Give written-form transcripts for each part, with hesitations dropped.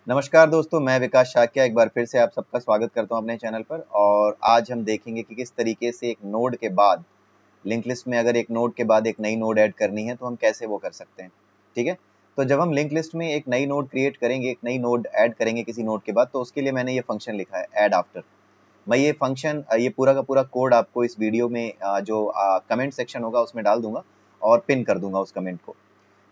नमस्कार दोस्तों, मैं विकास शाक्या एक बार फिर से आप सबका स्वागत करता हूं अपने चैनल पर। और आज हम देखेंगे कि किस तरीके से एक नोड के बाद लिंक लिस्ट में अगर एक नोड के बाद एक नई नोड ऐड करनी है तो हम कैसे वो कर सकते हैं। ठीक है, तो जब हम लिंक लिस्ट में एक नई नोड क्रिएट करेंगे, एक नई नोड ऐड करेंगे किसी नोड के बाद, तो उसके लिए मैंने ये फंक्शन लिखा है ऐड आफ्टर। मैं ये फंक्शन ये पूरा का पूरा कोड आपको इस वीडियो में जो कमेंट सेक्शन होगा उसमें डाल दूंगा और पिन कर दूंगा उस कमेंट को।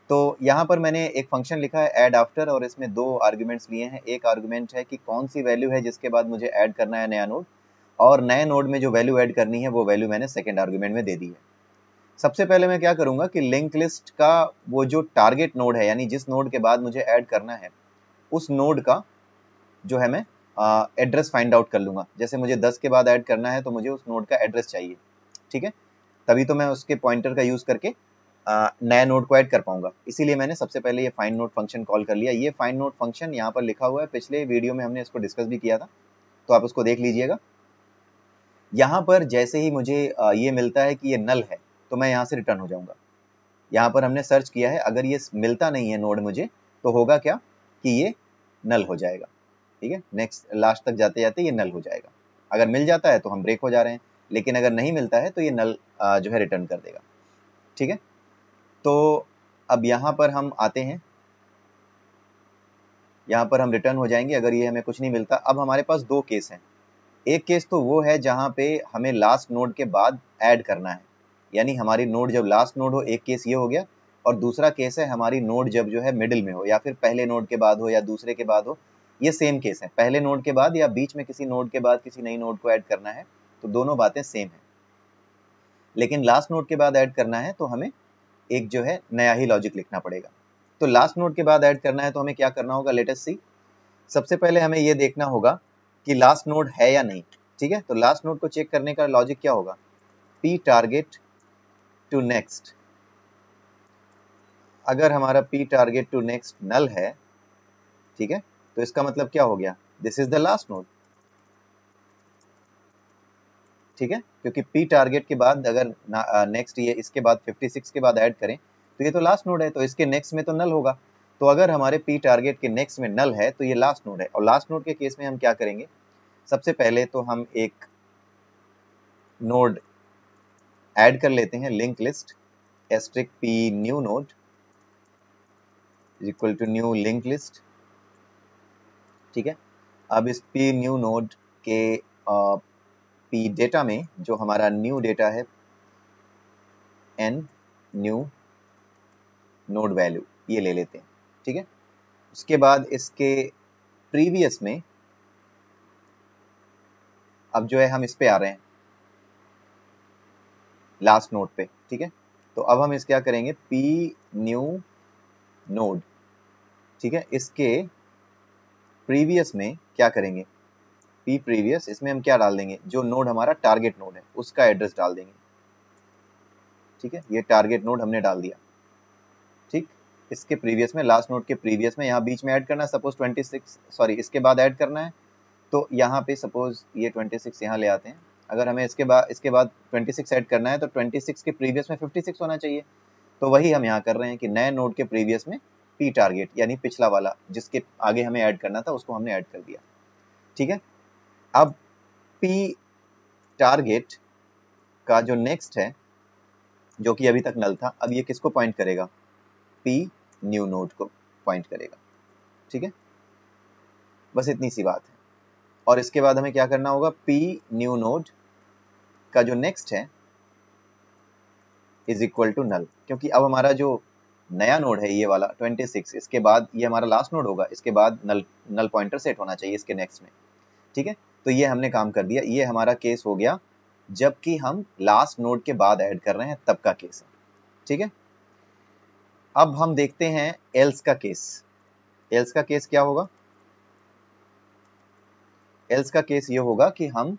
तो यहाँ पर मैंने एक फंक्शन लिखा है ऐड आफ्टर और इसमें दो आर्गुमेंट्स लिए हैं। एक आर्गुमेंट है कि कौन सी वैल्यू है जिसके बाद मुझे ऐड करना है नया नोड, और नए नोड में जो वैल्यू ऐड करनी है वो वैल्यू मैंने सेकंड आर्गुमेंट में दे दी है। सबसे पहले मैं क्या करूंगा कि लिंक लिस्ट का वो जो टारगेट नोड है, यानी जिस नोड के बाद मुझे ऐड करना है, उस नोड का जो है मैं एड्रेस फाइंड आउट कर लूंगा। जैसे मुझे 10 के बाद ऐड करना है तो मुझे उस नोड का एड्रेस चाहिए। ठीक है, तभी तो मैं उसके पॉइंटर का यूज करके नया नोड को ऐड कर पाऊंगा। इसीलिए मैंने सबसे पहले ये फाइंड नोड फंक्शन कॉल कर लिया। ये फाइंड नोड फंक्शन यहाँ पर लिखा हुआ है, पिछले वीडियो में हमने इसको डिस्कस भी किया था, तो आप उसको देख लीजिएगा। यहाँ पर जैसे ही मुझे ये मिलता है कि ये नल है तो मैं यहाँ से रिटर्न हो जाऊंगा। यहाँ पर हमने सर्च किया है, अगर ये मिलता नहीं है नोड मुझे तो होगा क्या कि ये नल हो जाएगा। ठीक है, नेक्स्ट लास्ट तक जाते जाते ये नल हो जाएगा। अगर मिल जाता है तो हम ब्रेक हो जा रहे हैं, लेकिन अगर नहीं मिलता है तो ये नल जो है रिटर्न कर देगा। ठीक है, तो अब यहाँ पर हम आते हैं, यहाँ पर हम रिटर्न हो जाएंगे अगर ये हमें कुछ नहीं मिलता। अब हमारे पास दो केस हैं। एक केस तो वो है जहाँ पे हमें लास्ट नोड के बाद ऐड करना है, यानी हमारी नोड जब लास्ट नोड हो, एक केस ये हो गया। और दूसरा केस है हमारी नोड जब जो है मिडिल में हो, या फिर पहले नोड के बाद हो या दूसरे के बाद हो। ये सेम केस है, पहले नोड के बाद या बीच में किसी नोड के बाद किसी नई नोड को ऐड करना है, तो दोनों बातें सेम है। लेकिन लास्ट नोड के बाद ऐड करना है तो हमें एक जो है नया ही लॉजिक लिखना पड़ेगा। तो लास्ट नोड के बाद ऐड करना है तो हमें क्या करना होगा, लेट अस सी। सबसे पहले हमें ये देखना होगा कि लास्ट नोड है या नहीं। ठीक है, तो लास्ट नोड को चेक करने का लॉजिक क्या होगा, पी टारगेट टू नेक्स्ट। अगर हमारा P target to next null है, ठीक है, तो इसका मतलब क्या हो गया, this is the last node. ठीक है, क्योंकि पी टारगेट के बाद अगर नेक्स्ट ये इसके बाद 56 के बाद ऐड करें तो ये तो लास्ट नोड है, तो इसके नेक्स्ट में तो नल होगा। तो अगर हमारे पी टारगेट के नेक्स्ट में नल है तो ये लास्ट नोड है। और लास्ट नोड के केस में हम क्या करेंगे, सबसे पहले तो हम एक नोड ऐड कर लेते हैं, link list asterisk P new node equal to new link list. ठीक है, अब इस पी न्यू नोड के पी डेटा में जो हमारा न्यू डेटा है, एन न्यू नोड वैल्यू, ये ले लेते हैं। ठीक है, उसके बाद इसके प्रीवियस में अब जो है हम इस पे आ रहे हैं, लास्ट नोड पे। ठीक है, तो अब हम इस क्या करेंगे, पी न्यू नोड। ठीक है, इसके प्रीवियस में क्या करेंगे, पी प्रीवियस, इसमें हम क्या डाल देंगे, जो नोड हमारा टारगेट नोड है उसका एड्रेस डाल देंगे। ठीक है, ये टारगेट नोड हमने डाल दिया। ठीक, इसके प्रीवियस में, लास्ट नोड के प्रीवियस में, यहाँ बीच में ऐड करना है सपोज 26, सॉरी इसके बाद ऐड करना है, तो यहाँ पे सपोज ये 26 यहाँ ले आते हैं। अगर हमें इसके बाद 26 ऐड करना है तो 26 के प्रीवियस में 56 होना चाहिए। तो वही हम यहाँ कर रहे हैं कि नए नोड के प्रीवियस में पी टारगेट, यानी पिछला वाला जिसके आगे हमें ऐड करना था उसको हमने ऐड कर दिया। ठीक है, अब पी टारगेट का जो नेक्स्ट है, जो कि अभी तक नल था, अब ये किसको पॉइंट करेगा, पी न्यू नोड को पॉइंट करेगा। ठीक है, बस इतनी सी बात है। और इसके बाद हमें क्या करना होगा, पी न्यू नोड का जो नेक्स्ट है इज इक्वल टू नल, क्योंकि अब हमारा जो नया नोड है ये वाला 26, इसके बाद ये हमारा लास्ट नोड होगा, इसके बाद नल पॉइंटर सेट होना चाहिए इसके नेक्स्ट में। ठीक है, तो ये हमने काम कर दिया। ये हमारा केस हो गया जबकि हम लास्ट नोड के बाद ऐड कर रहे हैं, तब का केस है। ठीक है, अब हम देखते हैं एल्स का केस। एल्स का केस क्या होगा, एल्स का केस ये होगा कि हम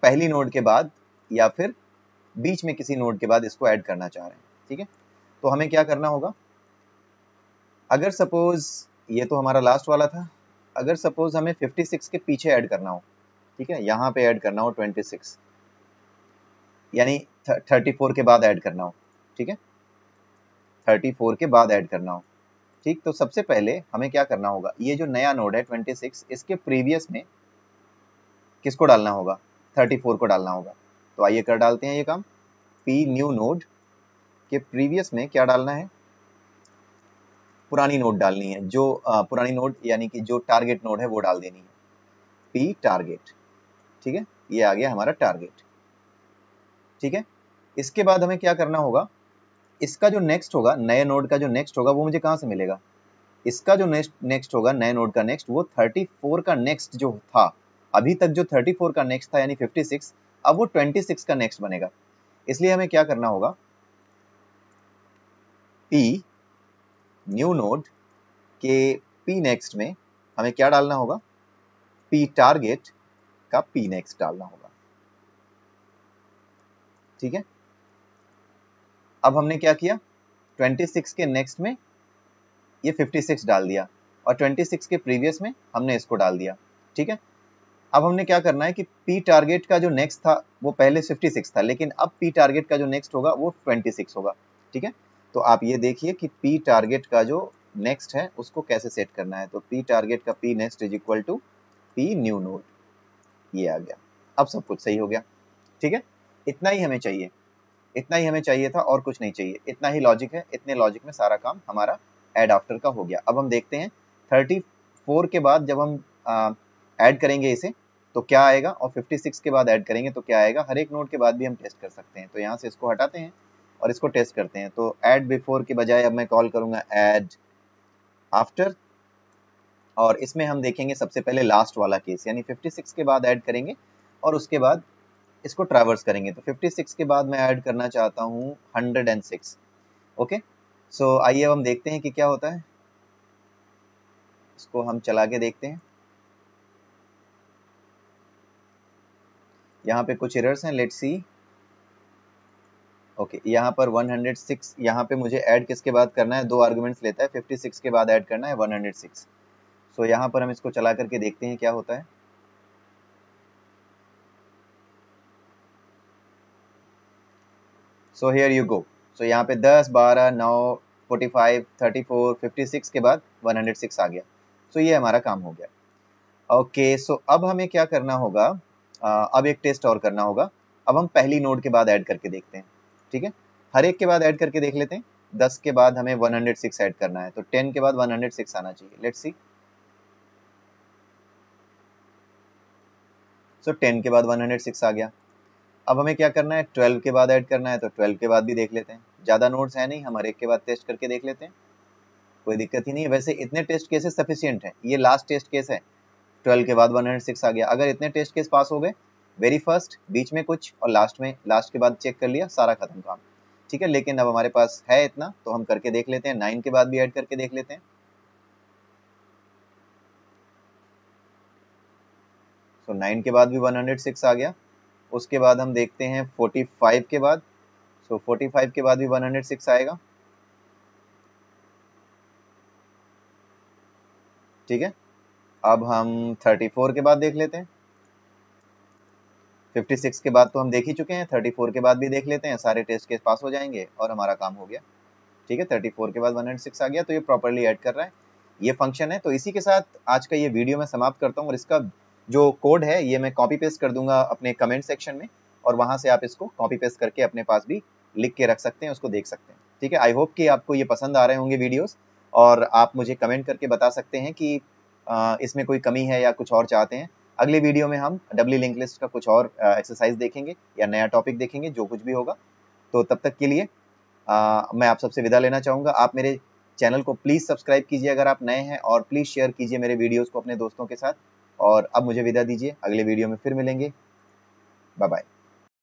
पहली नोड के बाद या फिर बीच में किसी नोड के बाद इसको ऐड करना चाह रहे हैं। ठीक है, तो हमें क्या करना होगा, अगर सपोज ये तो हमारा लास्ट वाला था, अगर सपोज हमें 56 के पीछे ऐड करना हो, ठीक है, यहाँ पे ऐड करना हो 26, यानी 34 के बाद ऐड करना हो। ठीक है, 34 के बाद ऐड करना हो, ठीक, तो सबसे पहले हमें क्या करना होगा, ये जो नया नोड है 26, इसके प्रीवियस में किसको डालना होगा, 34 को डालना होगा। तो आइए कर डालते हैं ये काम। पी न्यू नोड के प्रीवियस में क्या डालना है, पुरानी नोड डालनी है, जो पुरानी नोड यानी कि जो टारगेट नोड है वो डाल देनी है, पी टारगेट। ठीक है, ये आ गया हमारा टारगेट। ठीक है, इसके बाद हमें क्या करना होगा, इसका जो नेक्स्ट होगा, नए नोड का जो नेक्स्ट होगा वो मुझे कहाँ से मिलेगा, इसका जो नेक्स्ट होगा, नए नोड का नेक्स्ट, वो 34 का नेक्स्ट जो था, अभी तक जो 34 का नेक्स्ट था यानी 56, अब वो 26 का नेक्स्ट बनेगा। इसलिए हमें क्या करना होगा, पी न्यू नोड के पी नेक्स्ट में हमें क्या डालना होगा, पी टारगेट का पी नेक्स्ट डालना होगा। ठीक है, अब हमने क्या किया, 26 के नेक्स्ट में ये 56 डाल दिया और 26 के प्रीवियस में हमने इसको डाल दिया। ठीक है, अब हमने क्या करना है कि पी टारगेट का जो नेक्स्ट था वो पहले 56 था, लेकिन अब पी टारगेट का जो नेक्स्ट होगा वो 26 होगा। ठीक है, तो आप ये देखिए कि पी टारगेट का जो नेक्स्ट है उसको कैसे सेट करना है। तो पी टारगेट का P next is equal to P new node, ये आ गया। अब सब कुछ सही हो गया। ठीक है, इतना ही हमें चाहिए, इतना ही हमें चाहिए था और कुछ नहीं चाहिए, इतना ही लॉजिक है। इतने लॉजिक में सारा काम हमारा ऐड आफ्टर का हो गया। अब हम देखते हैं 34 के बाद जब हम ऐड करेंगे इसे तो क्या आएगा, और 56 के बाद ऐड करेंगे तो क्या आएगा। हर एक नोड के बाद भी हम टेस्ट कर सकते हैं। तो यहाँ से इसको हटाते हैं और इसको टेस्ट करते हैं। तो ऐड बिफोर के बजाय अब मैं कॉल करूंगा ऐड आफ्टर, और इसमें हम देखेंगे सबसे पहले लास्ट वाला केस, यानी 56 के बाद ऐड करेंगे और उसके बाद इसको ट्रैवर्स करेंगे। तो 56 के बाद मैं ऐड करना चाहता हूँ 106। ओके, सो आइए अब हम देखते हैं कि क्या होता है। इसको हम चला के देखते हैं। यहाँ पे कुछ एरर्स हैं, लेट्स सी। ओके, यहाँ पर 106, यहाँ पे मुझे ऐड किसके बाद करना है, दो आर्गुमेंट्स लेता है, 56 के बाद ऐड करना है 106। सो यहाँ पर हम इसको चला करके देखते हैं क्या होता है। So here you go. सो यहाँ पे 10, 12, 9, 45, 34, 56 के बाद 106 आ गया। सो ये हमारा काम हो गया। ओके, सो अब हमें क्या करना होगा, अब एक टेस्ट और करना होगा। अब हम पहली नोड के बाद ऐड करके देखते हैं। ठीक है, हर एक के बाद ऐड करके देख लेते हैं। 10 के बाद हमें 106 ऐड करना है, तो 10 के बाद 106 आना चाहिए। Let's see. सो 10 के बाद 106 आ गया। अब हमें क्या करना है, 12 के बाद ऐड करना है, तो 12 के बाद भी देख लेते हैं। ज़्यादा नोड्स है नहीं, हम हर एक के बाद टेस्ट करके देख लेते हैं, कोई दिक्कत ही नहीं है। वैसे इतने टेस्ट केसेस सफिशिएंट है, ये लास्ट टेस्ट केस है। 12 के बाद 106 आ गया। अगर इतने टेस्ट केस पास हो गए, वेरी फर्स्ट, बीच में कुछ और लास्ट में, लास्ट के बाद चेक कर लिया, सारा खत्म काम। ठीक है, लेकिन अब हमारे पास है इतना तो हम करके देख लेते हैं। 9 के बाद भी ऐड करके देख लेते हैं। तो 9 के बाद भी 106 आ गया। उसके बाद हम देखते हैं 45 के बाद। सो 45 के बाद भी 106 आएगा। ठीक है, अब हम 34 के बाद देख लेते हैं। 56 के बाद तो हम देख ही चुके हैं, 34 के बाद भी देख लेते हैं, सारे टेस्ट केस पास हो जाएंगे और हमारा काम हो गया। ठीक है, 34 के बाद 106 आ गया, तो ये प्रॉपर्ली ऐड कर रहा है, ये फंक्शन है। तो इसी के साथ आज का ये वीडियो मैं समाप्त करता हूँ, और इसका जो कोड है ये मैं कॉपी पेस्ट कर दूंगा अपने कमेंट सेक्शन में, और वहां से आप इसको कॉपी पेस्ट करके अपने पास भी लिख के रख सकते हैं, उसको देख सकते हैं। ठीक है, आई होप कि आपको ये पसंद आ रहे होंगे वीडियोस, और आप मुझे कमेंट करके बता सकते हैं कि इसमें कोई कमी है या कुछ और चाहते हैं। अगले वीडियो में हम डब्ल्यू लिंक लिस्ट का कुछ और एक्सरसाइज देखेंगे या नया टॉपिक देखेंगे, जो कुछ भी होगा। तो तब तक के लिए मैं आप सबसे विदा लेना चाहूँगा। आप मेरे चैनल को प्लीज़ सब्सक्राइब कीजिए अगर आप नए हैं, और प्लीज़ शेयर कीजिए मेरे वीडियोज़ को अपने दोस्तों के साथ। और अब मुझे विदा दीजिए, अगले वीडियो में फिर मिलेंगे। Bye bye.